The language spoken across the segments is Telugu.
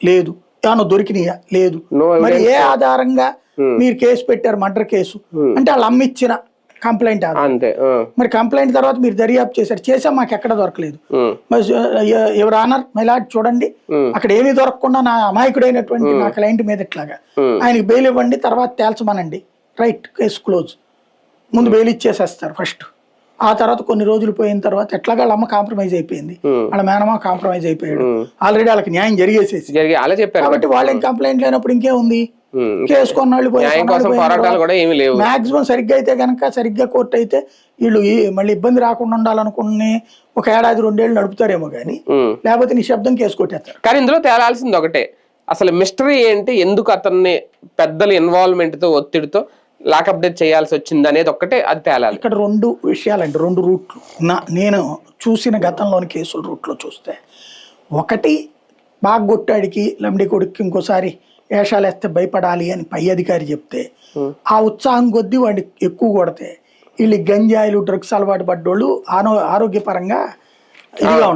లేదు. ఏమన్నా దొరికినాయా? లేదు. మరి ఏ ఆధారంగా మీరు కేసు పెట్టారు? మర్డర్ కేసు అంటే వాళ్ళు అమ్మిచ్చిన కంప్లైంట్ అంతే. మరి కంప్లైంట్ తర్వాత మీరు దర్యాప్తు చేశాం, మాకు ఎక్కడ దొరకలేదు. మరి ఎవరు ఆనర్ మైలాడ్ చూడండి, అక్కడ ఏమీ దొరకకుండా నా అమాయకుడైనటువంటి నా క్లయింట్ మీద ఇట్లాగా ఆయనకి బెయిల్ ఇవ్వండి, తర్వాత తేల్చమనండి, రైట్, కేసు క్లోజ్. ముందు బెయిల్ ఇచ్చేసేస్తారు ఫస్ట్. ఆ తర్వాత కొన్ని రోజులు పోయిన తర్వాత ఎట్లాగా వాళ్ళ అమ్మ కాంప్రమైజ్ అయిపోయింది, వాళ్ళ మేనమ్మ కాంప్రమైజ్ అయిపోయాడు, ఆల్రెడీ వాళ్ళకి న్యాయం జరిగేసేసి. కాబట్టి వాళ్ళకి కంప్లైంట్ లేనప్పుడు ఇంకేముంది, కేసు కొన్నాళ్ళు మాక్సిమం సరిగ్గా అయితే కనుక, సరిగ్గా కోర్టు అయితే వీళ్ళు మళ్ళీ ఇబ్బంది రాకుండా ఉండాలనుకుని ఒక ఏడాది 2 ఏళ్ళు నడుపుతారేమో కానీ, లేకపోతే నిశ్శబ్దం కేసు కొట్టేస్తారు. కానీ ఇందులో తేలాల్సింది ఒకటే, అసలు మిస్టరీ ఏంటి, ఎందుకు అతన్ని పెద్దల ఇన్వాల్వ్మెంట్ తో ఒత్తిడితో లాకప్ డెత్ చేయాల్సి వచ్చింది అనేది ఒక్కటే, అది తేలాలి. ఇక్కడ 2 విషయాలండి, 2 రూట్లు నేను చూసిన గతంలోని కేసుల రూట్లో చూస్తే, ఒకటి బాగా కొట్టాడికి లంబడి కొడుకు ఇంకోసారి వేషాలు వేస్తే భయపడాలి అని పై అధికారి చెప్తే ఆ ఉత్సాహం కొద్దీ వాడిని ఎక్కువ కొడితే వీళ్ళు గంజాయిలు డ్రగ్స్ అలవాటు పడ్డోళ్ళు ఆరోగ్యపరంగా ఇదిగా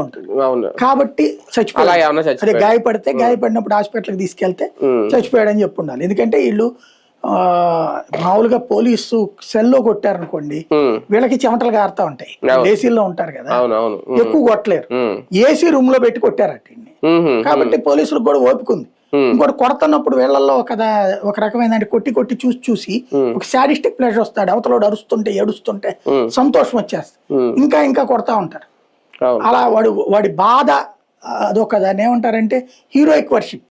ఉంటుంది. కాబట్టి చచ్చిపోయాడు. అదే గాయపడినప్పుడు హాస్పిటల్కి తీసుకెళ్తే చచ్చిపోయాడని చెప్పి ఉండాలి. ఎందుకంటే వీళ్ళు మామూలుగా పోలీసు సెల్లో కొట్టారనుకోండి, వీళ్ళకి చెమటలు కారుతా ఉంటాయి, ఏసీల్లో ఉంటారు కదా, ఎక్కువ కొట్టలేరు, ఏసీ రూమ్ లో పెట్టి కొట్టారట. కాబట్టి పోలీసులకు కూడా ఓపికంది. ఇంకోటి కొడుతున్నప్పుడు వీళ్ళల్లో ఒక రకమైన కొట్టి చూసి ఒక సాడిస్టిక్ ప్లెజర్ వస్తాడు, అవతలోడు అరుస్తుంటే ఏడుస్తుంటే సంతోషం వచ్చేస్తుంది, ఇంకా కొడతా ఉంటారు. అలా వాడి బాధ అదొక దాన్ని ఏమంటారంటే హీరోయిక్ వర్షిప్.